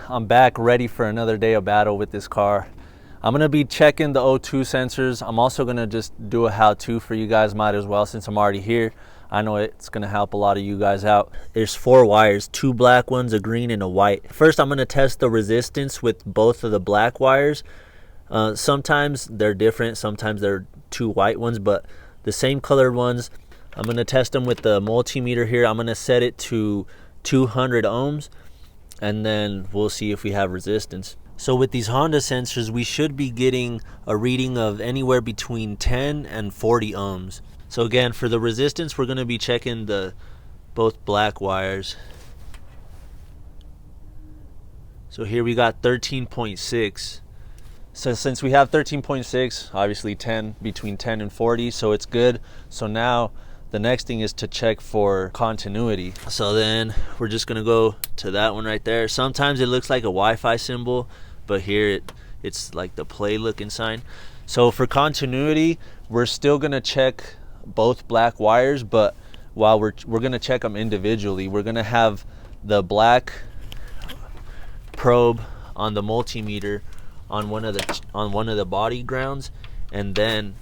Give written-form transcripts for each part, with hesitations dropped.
I'm back ready for another day of battle with this car. I'm gonna be checking the O2 sensors. I'm also gonna just do a how-to for you guys, might as well, since I'm already here. I know it's gonna help a lot of you guys out. There's 4 wires, 2 black ones, a green and a white. First, I'm gonna test the resistance with both of the black wires. Sometimes they're different, sometimes they're 2 white ones, but the same colored ones. I'm gonna test them with the multimeter here. I'm gonna set it to 200 ohms, and then we'll see if we have resistance. So with these Honda sensors, we should be getting a reading of anywhere between 10 and 40 ohms. So again, for the resistance, we're gonna be checking both black wires. So here we got 13.6. So since we have 13.6, obviously between 10 and 40, so it's good. So now the next thing is to check for continuity. So then we're just gonna go to that one right there. Sometimes it looks like a Wi-Fi symbol, but here it's like the play looking sign. So for continuity, we're still gonna check both black wires, but while we're gonna check them individually, we're gonna have the black probe on the multimeter on one of the body grounds, and then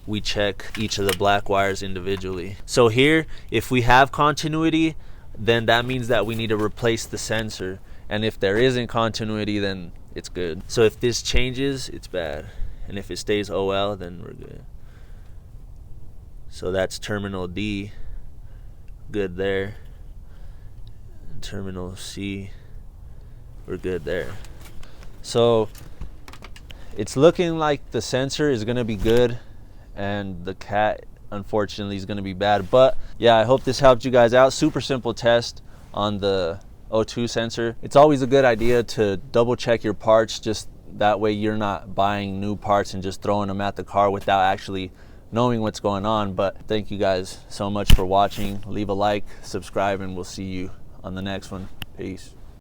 we check each of the black wires individually. So here, if we have continuity, then that means that we need to replace the sensor, and if there isn't continuity, then it's good. So if this changes, it's bad, and if it stays OL, then we're good. So that's terminal D, good there. Terminal C, we're good there. So it's looking like the sensor is gonna be good, and the cat unfortunately is going to be bad. But yeah, I hope this helped you guys out. Super simple test on the O2 sensor. It's always a good idea to double check your parts, just that way you're not buying new parts and just throwing them at the car without actually knowing what's going on. But thank you guys so much for watching. Leave a like, subscribe, and we'll see you on the next one. Peace.